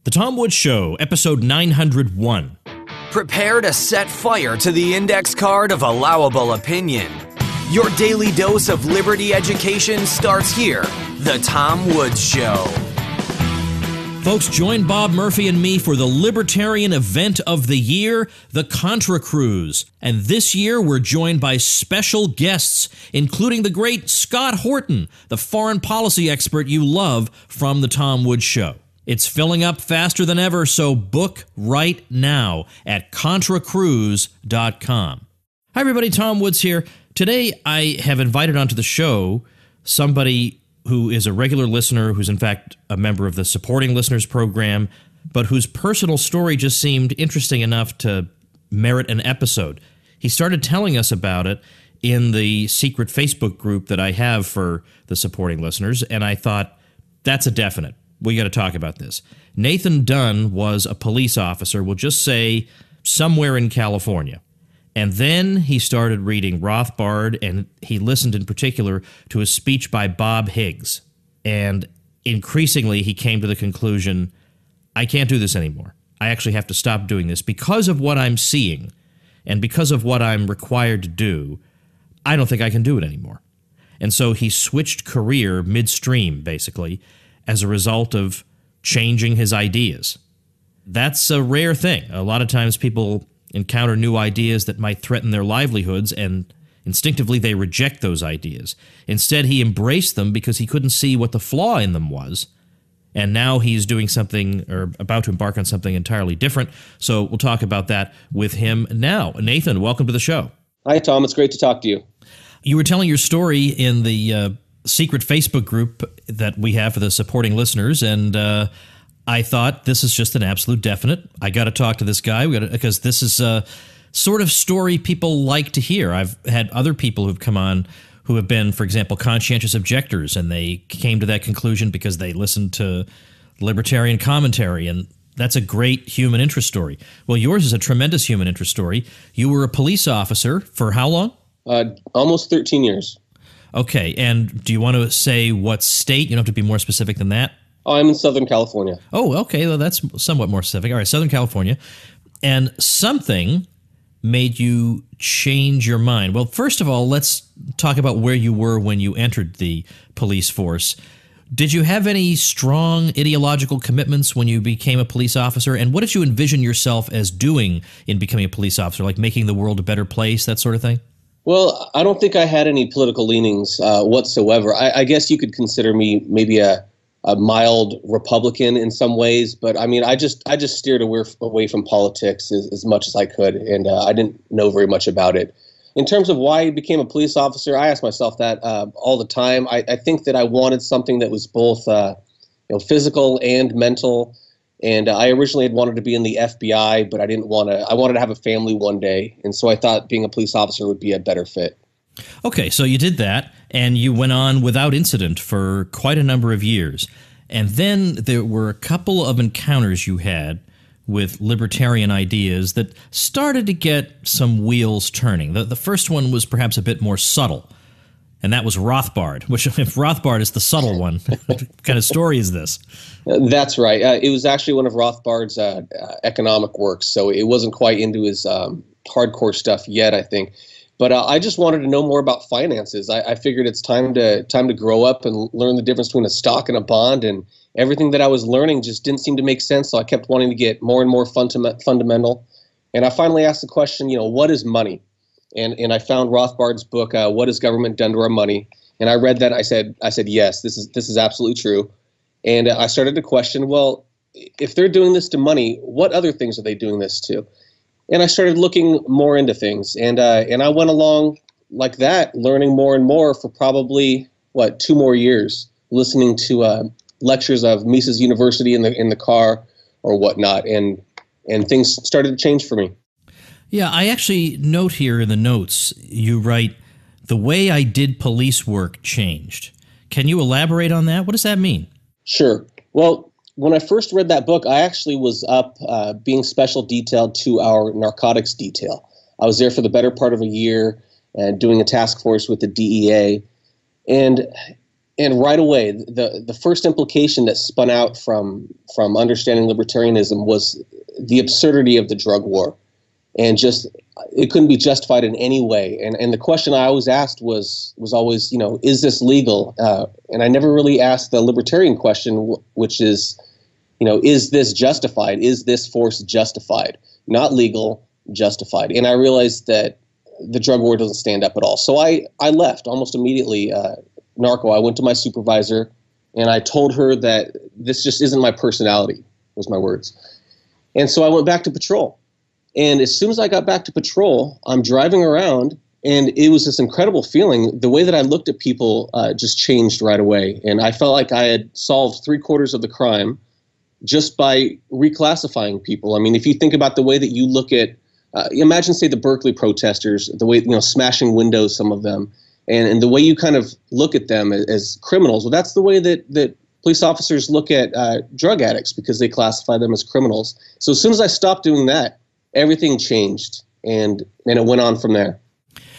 The Tom Woods Show, episode 901. Prepare to set fire to the index card of allowable opinion. Your daily dose of liberty education starts here. The Tom Woods Show. Folks, join Bob Murphy and me for the Libertarian event of the year, the Contra Cruise. And this year, we're joined by special guests, including the great Scott Horton, the foreign policy expert you love from the Tom Woods Show. It's filling up faster than ever, so book right now at contracruise.com. Hi, everybody. Tom Woods here. Today, I have invited onto the show somebody who is a regular listener, who's in fact a member of the Supporting Listeners program, but whose personal story just seemed interesting enough to merit an episode. He started telling us about it in the secret Facebook group that I have for the Supporting Listeners, and I thought, that's a definite. We got to talk about this. Nathan Dunn was a police officer, we'll just say somewhere in California. And then he started reading Rothbard, and he listened in particular to a speech by Bob Higgs. And increasingly, he came to the conclusion, I can't do this anymore. I actually have to stop doing this because of what I'm seeing and because of what I'm required to do. I don't think I can do it anymore. And so he switched career midstream, basically, as a result of changing his ideas. That's a rare thing. A lot of times people encounter new ideas that might threaten their livelihoods, and instinctively they reject those ideas. Instead, he embraced them because he couldn't see what the flaw in them was, and now he's doing something, or about to embark on something entirely different. So we'll talk about that with him now. Nathan, welcome to the show. Hi, Tom. It's great to talk to you. You were telling your story in the secret Facebook group that we have for the Supporting Listeners, and I thought this is just an absolute definite. I got to talk to this guy because this is a sort of story people like to hear. I've had other people who've come on who have been, for example, conscientious objectors, and they came to that conclusion because they listened to libertarian commentary, and that's a great human interest story. Well, yours is a tremendous human interest story. You were a police officer for how long? Almost 13 years. Okay, and do you want to say what state? You don't have to be more specific than that. Oh, I'm in Southern California. Oh, okay. Well, that's somewhat more specific. All right, Southern California. And something made you change your mind. Well, first of all, let's talk about where you were when you entered the police force. Did you have any strong ideological commitments when you became a police officer? And what did you envision yourself as doing in becoming a police officer, like making the world a better place, that sort of thing? Well, I don't think I had any political leanings whatsoever. I guess you could consider me maybe a mild Republican in some ways, but I mean, I just steered away from politics as much as I could, and I didn't know very much about it. In terms of why I became a police officer, I ask myself that all the time. I think that I wanted something that was both physical and mental. And I originally had wanted to be in the FBI, but I didn't want to. I wanted to have a family one day, and so I thought being a police officer would be a better fit. Okay, so you did that, and you went on without incident for quite a number of years. And then there were a couple of encounters you had with libertarian ideas that started to get some wheels turning. The first one was perhaps a bit more subtle, and that was Rothbard, which, if Rothbard is the subtle one, what kind of story is this? That's right. It was actually one of Rothbard's economic works, so it wasn't quite into his hardcore stuff yet, I think. But I just wanted to know more about finances. I figured it's time to grow up and learn the difference between a stock and a bond, and everything that I was learning just didn't seem to make sense, so I kept wanting to get more and more fundamental. And I finally asked the question, what is money? And I found Rothbard's book, What Has Government Done to Our Money? And I read that, and I said, yes, this is absolutely true. And I started to question, well, if they're doing this to money, what other things are they doing this to? And I started looking more into things, and I went along like that, learning more and more for probably 2 more years, listening to lectures of Mises University in the car or whatnot, and things started to change for me. Yeah, I actually note here in the notes, you write, the way I did police work changed. Can you elaborate on that? What does that mean? Sure. Well, when I first read that book, I actually was up being special detailed to our narcotics detail. I was there for the better part of a year doing a task force with the DEA. And And right away, the first implication that spun out from understanding libertarianism was the absurdity of the drug war, and just it couldn't be justified in any way. And the question I always asked was always, is this legal? And I never really asked the libertarian question, which is, is this justified? Is this force justified? Not legal, justified. And I realized that the drug war doesn't stand up at all. So I left almost immediately. Narco. I went to my supervisor and I told her that this just isn't my personality, was my words. And so I went back to patrol. And as soon as I got back to patrol, I'm driving around and it was this incredible feeling. The way that I looked at people just changed right away. And I felt like I had solved 3/4 of the crime just by reclassifying people. I mean, if you think about the way that you look at, imagine, say, the Berkeley protesters, the way, smashing windows, some of them, and the way you kind of look at them as criminals. Well, that's the way that police officers look at drug addicts, because they classify them as criminals. So as soon as I stopped doing that, everything changed, and it went on from there.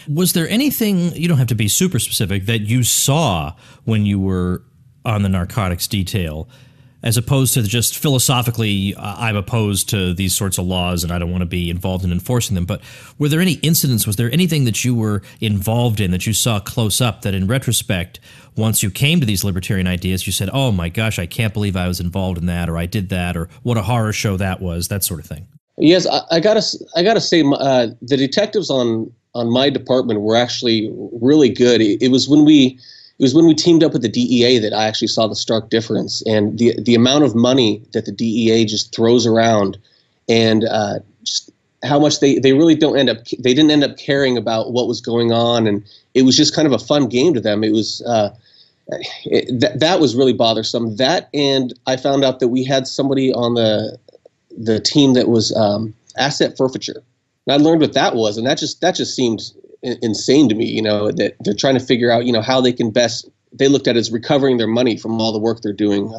Was there anything, you don't have to be super specific, that you saw when you were on the narcotics detail, as opposed to just philosophically, I'm opposed to these sorts of laws and I don't want to be involved in enforcing them? But were there any incidents, was there anything that you were involved in that you saw close up that in retrospect, once you came to these libertarian ideas, you said, oh my gosh, I can't believe I was involved in that, or I did that, or what a horror show that was, that sort of thing? Yes, I gotta say, the detectives on my department were actually really good. It was when we teamed up with the DEA that I actually saw the stark difference, and the amount of money that the DEA just throws around, and just how much they really didn't end up caring about what was going on, and it was just kind of a fun game to them. It was that was really bothersome. That, and I found out that we had somebody on the team that was asset forfeiture. And I learned what that was, and that just seemed insane to me, that they're trying to figure out, how they can best, they looked at it as recovering their money from all the work they're doing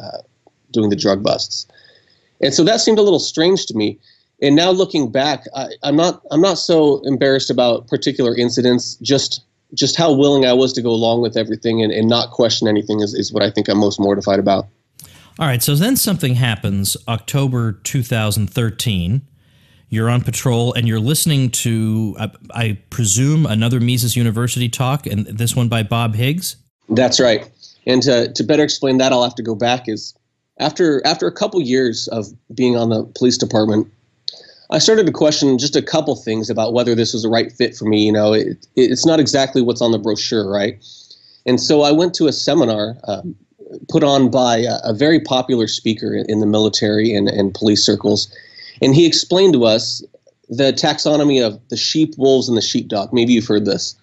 the drug busts. And so that seemed a little strange to me. And now looking back, I'm not so embarrassed about particular incidents, just how willing I was to go along with everything and not question anything is what I think I'm most mortified about. All right, so then something happens, October 2013. You're on patrol, and you're listening to, I presume, another Mises University talk, and this one by Bob Higgs? That's right. And to better explain that, I'll have to go back. Is after a couple years of being on the police department, I started to question just a couple things about whether this was the right fit for me. It's not exactly what's on the brochure, right? And so I went to a seminar put on by a very popular speaker in the military and police circles. And he explained to us the taxonomy of the sheep, wolves, and the sheepdog. Maybe you've heard this.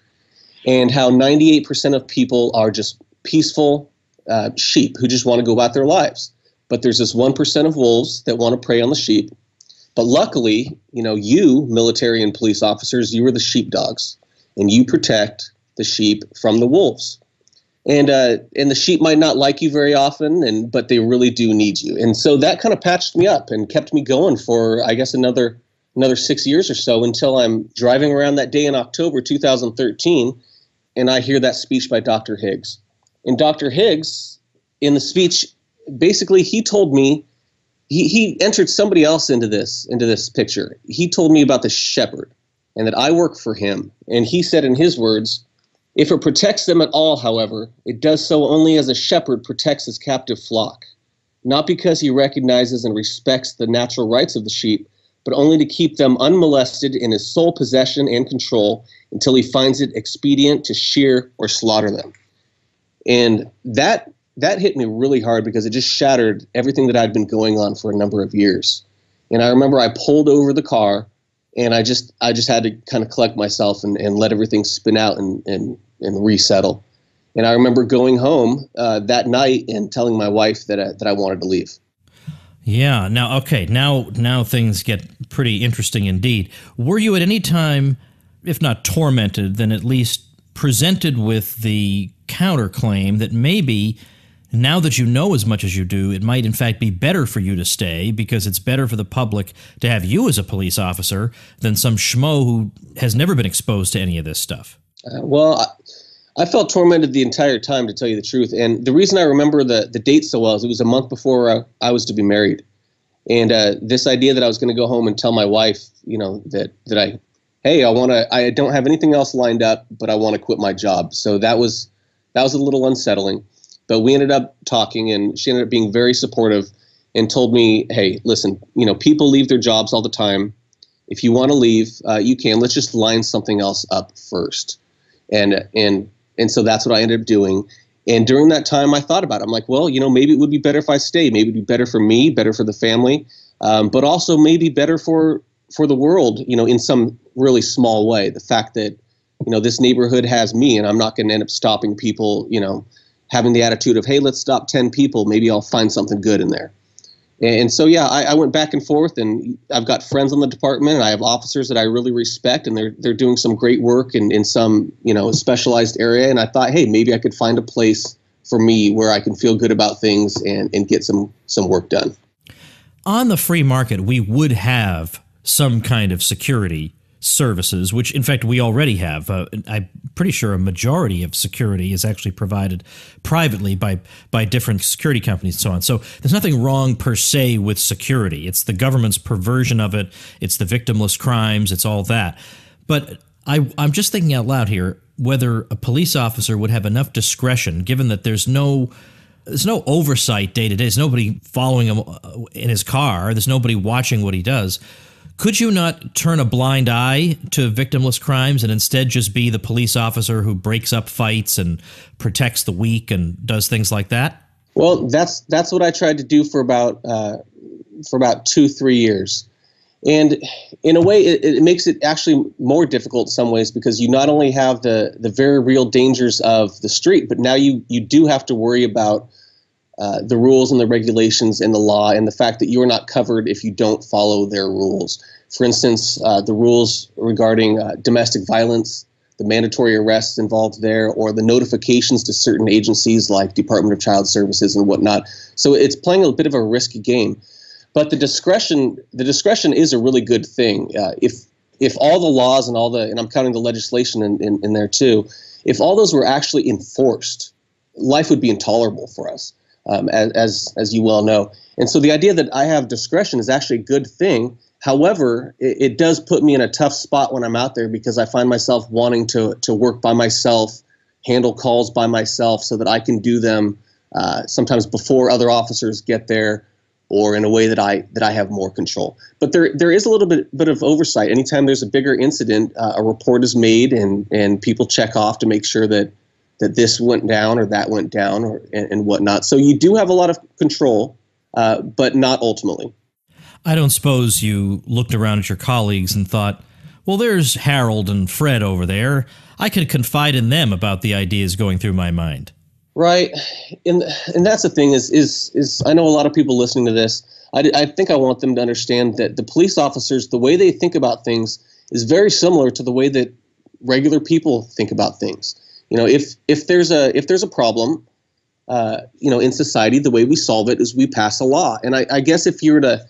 And how 98% of people are just peaceful sheep who just want to go about their lives. But there's this 1% of wolves that want to prey on the sheep. But luckily, you military and police officers, you are the sheepdogs, and you protect the sheep from the wolves. And the sheep might not like you very often, but they really do need you. And so that kind of patched me up and kept me going for, I guess, another 6 years or so, until I'm driving around that day in October 2013, and I hear that speech by Dr. Higgs. And Dr. Higgs, in the speech, basically he told me, he entered somebody else into this picture. He told me about the shepherd and that I work for him. And he said in his words, if it protects them at all, however, it does so only as a shepherd protects his captive flock, not because he recognizes and respects the natural rights of the sheep, but only to keep them unmolested in his sole possession and control until he finds it expedient to shear or slaughter them. And that hit me really hard, because it just shattered everything that I'd been going on for a number of years. And I remember I pulled over the car, and I just had to kind of collect myself and let everything spin out and resettle. And I remember going home that night and telling my wife that I wanted to leave. Yeah. Now things get pretty interesting indeed. Were you at any time, if not tormented, then at least presented with the counterclaim that maybe, now that you know as much as you do, it might in fact be better for you to stay, because it's better for the public to have you as a police officer than some schmo who has never been exposed to any of this stuff? I felt tormented the entire time, to tell you the truth. And the reason I remember the date so well is it was a month before I was to be married. And this idea that I was going to go home and tell my wife, I don't have anything else lined up, but I want to quit my job. So that was a little unsettling. But we ended up talking, and she ended up being very supportive and told me, hey, listen, people leave their jobs all the time. If you want to leave, you can. Let's just line something else up first. And so that's what I ended up doing. And during that time, I thought about it. I'm like, well, maybe it would be better if I stay. Maybe it'd be better for me, better for the family, but also maybe better for the world, in some really small way. The fact that, this neighborhood has me, and I'm not going to end up stopping people, having the attitude of, hey, let's stop 10 people. Maybe I'll find something good in there. And so, yeah, I went back and forth, and I've got friends on the department, and I have officers that I really respect, and they're doing some great work in some, specialized area. And I thought, hey, maybe I could find a place for me where I can feel good about things and get some work done. On the free market, we would have some kind of security services, which in fact we already have. I'm pretty sure a majority of security is actually provided privately by different security companies and so on. So there's nothing wrong per se with security. It's the government's perversion of it. It's the victimless crimes. It's all that. But I'm just thinking out loud here whether a police officer would have enough discretion, given that there's no oversight day to day. There's nobody following him in his car. There's nobody watching what he does. Could you not turn a blind eye to victimless crimes and instead just be the police officer who breaks up fights and protects the weak and does things like that? Well, that's what I tried to do for about 2-3 years. And in a way, it makes it actually more difficult in some ways, because you not only have the very real dangers of the street, but now you do have to worry about the rules and the regulations and the law, and the fact that you are not covered if you don't follow their rules. For instance, the rules regarding domestic violence, the mandatory arrests involved there, or the notifications to certain agencies like Department of Child Services and whatnot. So it's playing a bit of a risky game. But the discretion is a really good thing. If all the laws and and I'm counting the legislation in there too, if all those were actually enforced, life would be intolerable for us. As you well know. And so the idea that I have discretion is actually a good thing. However, it does put me in a tough spot when I'm out there, because I find myself wanting to work by myself, handle calls by myself, so that I can do them sometimes before other officers get there, or in a way that I have more control. But there is a little bit of oversight. Anytime there's a bigger incident, a report is made, and people check off to make sure that this went down or that went down and whatnot. So you do have a lot of control, but not ultimately. I don't suppose you looked around at your colleagues and thought, well, there's Harold and Fred over there. I could confide in them about the ideas going through my mind. Right. And that's the thing is I know a lot of people listening to this. I think I want them to understand that the police officers, the way they think about things is very similar to the way that regular people think about things. If there's a problem, in society, the way we solve it is we pass a law. And I guess if you were to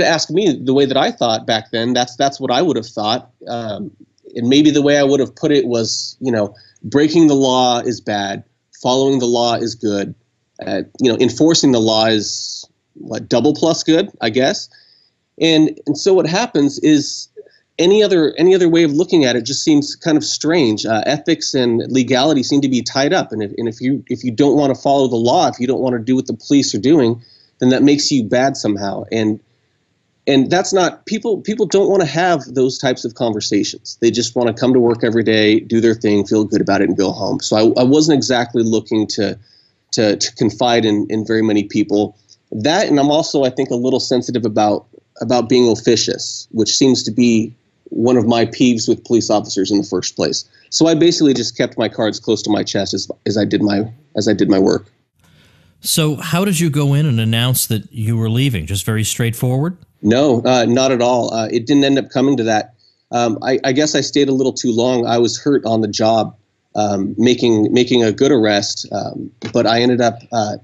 ask me the way that I thought back then, that's what I would have thought. And maybe the way I would have put it was, breaking the law is bad, following the law is good, enforcing the law is double plus good, I guess. And so what happens is, any other way of looking at it just seems kind of strange. Ethics and legality seem to be tied up, and if you don't want to follow the law, if you don't want to do what the police are doing, then that makes you bad somehow. And that's not people don't want to have those types of conversations. They just want to come to work every day, do their thing, feel good about it, and go home. So I wasn't exactly looking to confide in very many people. That, and I'm also, I think, a little sensitive about being officious, which seems to be one of my peeves with police officers in the first place. So I basically just kept my cards close to my chest as I did my work. So how did you go in and announce that you were leaving? Just very straightforward? No, not at all. It didn't end up coming to that. I guess I stayed a little too long. I was hurt on the job, making a good arrest, but I ended up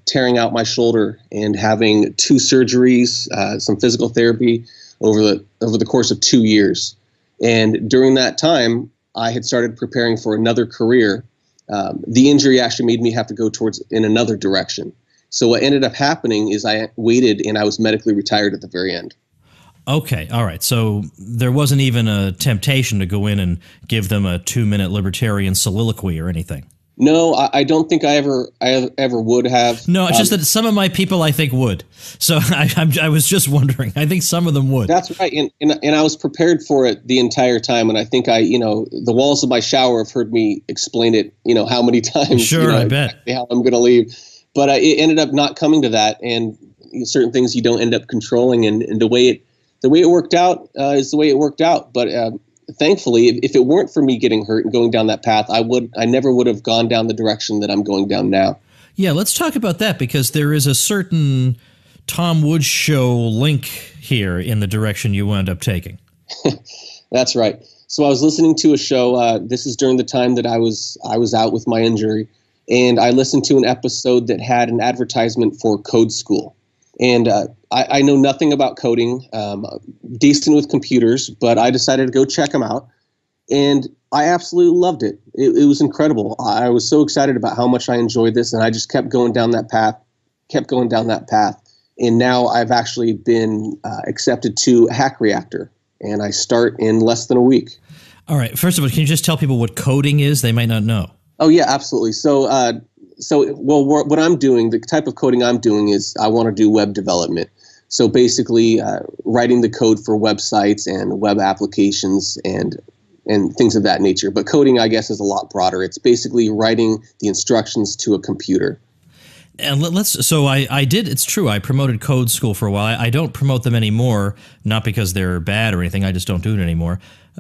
tearing out my shoulder and having 2 surgeries, some physical therapy over the course of 2 years. And during that time, I had started preparing for another career, the injury actually made me have to go towards in another direction. So what ended up happening is I waited and I was medically retired at the very end. Okay, all right. So there wasn't even a temptation to go in and give them a 2-minute libertarian soliloquy or anything. No, I don't think I ever would have. No, it's just that some of my people I think would. So I was just wondering. I think some of them would. That's right, and I was prepared for it the entire time. And I think the walls of my shower have heard me explain it. How many times? Sure, I bet. Exactly how I'm going to leave, but it ended up not coming to that, and certain things you don't end up controlling, and the way it worked out is the way it worked out. But thankfully, if it weren't for me getting hurt and going down that path, I never would have gone down the direction that I'm going down now. Yeah, let's talk about that, because there is a certain Tom Woods Show link here in the direction you wound up taking. That's right. So I was listening to a show. This is during the time that I was out with my injury, and I listened to an episode that had an advertisement for Code School. And I know nothing about coding, decent with computers, but I decided to go check them out. And I absolutely loved it. It was incredible. I was so excited about how much I enjoyed this, and I just kept going down that path. And now I've actually been accepted to Hack Reactor, and I start in less than a week. All right. First of all, can you just tell people what coding is? They might not know. Oh, yeah, absolutely. What I'm doing, the type of coding I'm doing is I want to do web development. So basically writing the code for websites and web applications and things of that nature. But coding, I guess, is a lot broader. It's basically writing the instructions to a computer. And it's true. I promoted Code School for a while. I don't promote them anymore, not because they're bad or anything. I just don't do it anymore.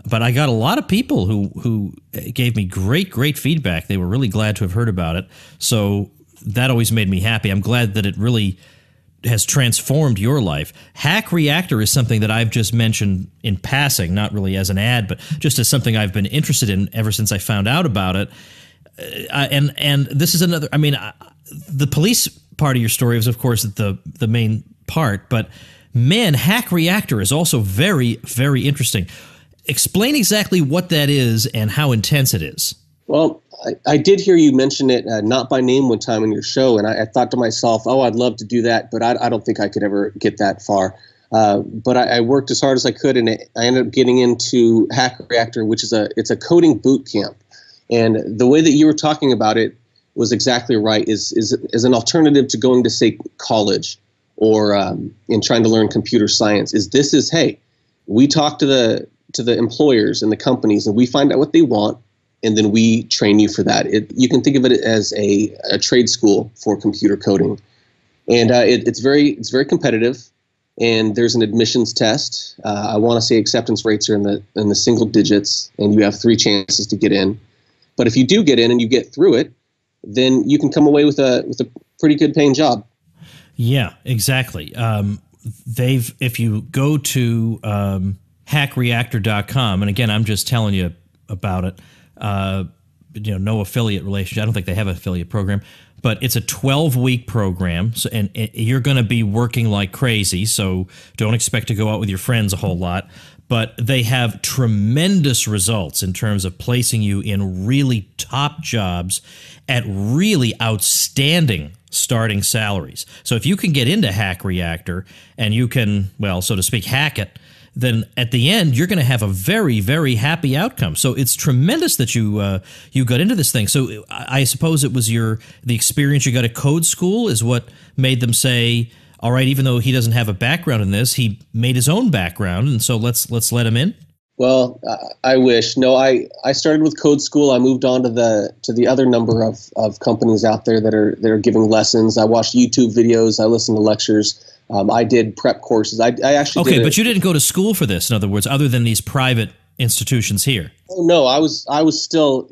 But I got a lot of people who gave me great feedback. They were really glad to have heard about it. So that always made me happy. I'm glad that it really has transformed your life. Hack Reactor is something that I've just mentioned in passing, not really as an ad, but just as something I've been interested in ever since I found out about it. And this is another. I mean, the police part of your story is, of course, the main part. But man, Hack Reactor is also very, very interesting. Explain exactly what that is and how intense it is. Well, I did hear you mention it, not by name, one time in your show, and I thought to myself, oh, I'd love to do that, but I don't think I could ever get that far. But I worked as hard as I could, and I ended up getting into Hack Reactor, which is it's a coding boot camp. And the way that you were talking about it was exactly right, is an alternative to going to, say, college or in trying to learn computer science. Hey, we talk to the employers and the companies, and we find out what they want, and then we train you for that. You can think of it as a trade school for computer coding, and it's very competitive. And there's an admissions test. I want to say acceptance rates are in the single digits, and you have 3 chances to get in. But if you do get in and you get through it, then you can come away with a pretty good paying job. Yeah, exactly. If you go to hackreactor.com, and again, I'm just telling you about it. No affiliate relationship. I don't think they have an affiliate program, but it's a 12-week program. So, and you're going to be working like crazy. So don't expect to go out with your friends a whole lot, but they have tremendous results in terms of placing you in really top jobs at really outstanding starting salaries. So if you can get into Hack Reactor and you can, well, so to speak, hack it, then at the end, you're going to have a very, very happy outcome. So it's tremendous that you got into this thing. So I suppose it was the experience you got at Code School is what made them say, all right, even though he doesn't have a background in this, he made his own background, and so let's let him in. Well, I wish. No, I started with Code School. I moved on to the other number of companies out there that are giving lessons. I watched YouTube videos. I listened to lectures. I did prep courses. I actually but you didn't go to school for this, in other words, other than these private institutions here. Oh, no, I was still,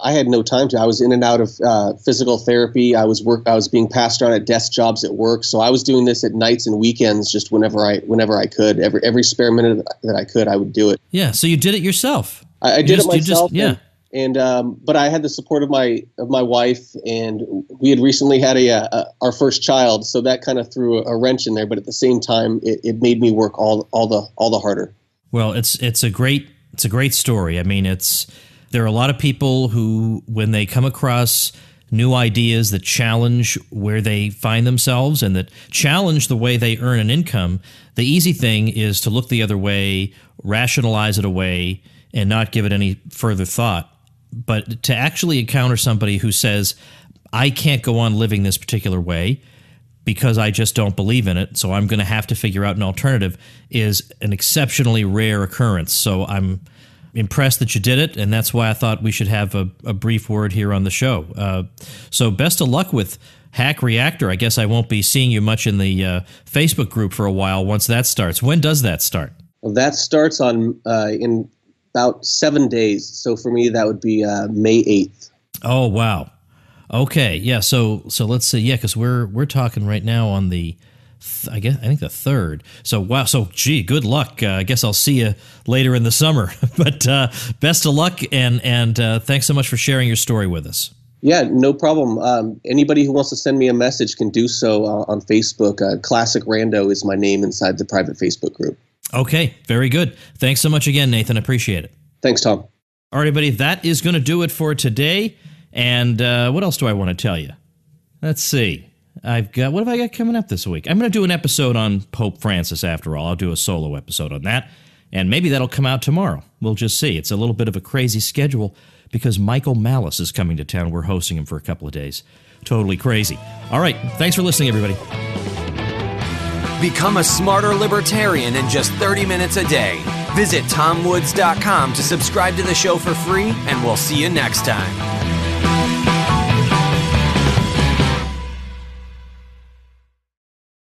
I had no time to. I was in and out of physical therapy. I was being passed around at desk jobs at work. So I was doing this at nights and weekends, just whenever I could. Every spare minute that I could, I would do it. Yeah. So you did it yourself. I did it myself. Yeah. But I had the support of my wife, and we had recently had our first child, so that kind of threw a wrench in there. But at the same time, it made me work all the harder. Well, it's a great story. I mean, it's There are a lot of people who, when they come across new ideas that challenge where they find themselves and that challenge the way they earn an income, the easy thing is to look the other way, rationalize it away, and not give it any further thought. But to actually encounter somebody who says, I can't go on living this particular way because I just don't believe in it, so I'm going to have to figure out an alternative, is an exceptionally rare occurrence. So I'm impressed that you did it, and that's why I thought we should have a brief word here on the show. So best of luck with Hack Reactor. I guess I won't be seeing you much in the Facebook group for a while once that starts. When does that start? Well, that starts on in about 7 days. So for me, that would be May 8th. Oh, wow. Okay, yeah. So let's see. Yeah, because we're talking right now on the, I think the 3rd. So wow. So gee, good luck. I guess I'll see you later in the summer. But best of luck, and thanks so much for sharing your story with us. Yeah, no problem. Anybody who wants to send me a message can do so on Facebook. Classic Rando is my name inside the private Facebook group. Okay, very good. Thanks so much again, Nathan. Appreciate it. Thanks, Tom. All right, everybody. That is going to do it for today. And what else do I want to tell you? Let's see. What have I got coming up this week? I'm going to do an episode on Pope Francis after all. I'll do a solo episode on that, and maybe that'll come out tomorrow. We'll just see. It's a little bit of a crazy schedule because Michael Malice is coming to town. We're hosting him for a couple of days. Totally crazy. All right. Thanks for listening, everybody. Become a smarter libertarian in just 30 minutes a day. Visit TomWoods.com to subscribe to the show for free, and we'll see you next time.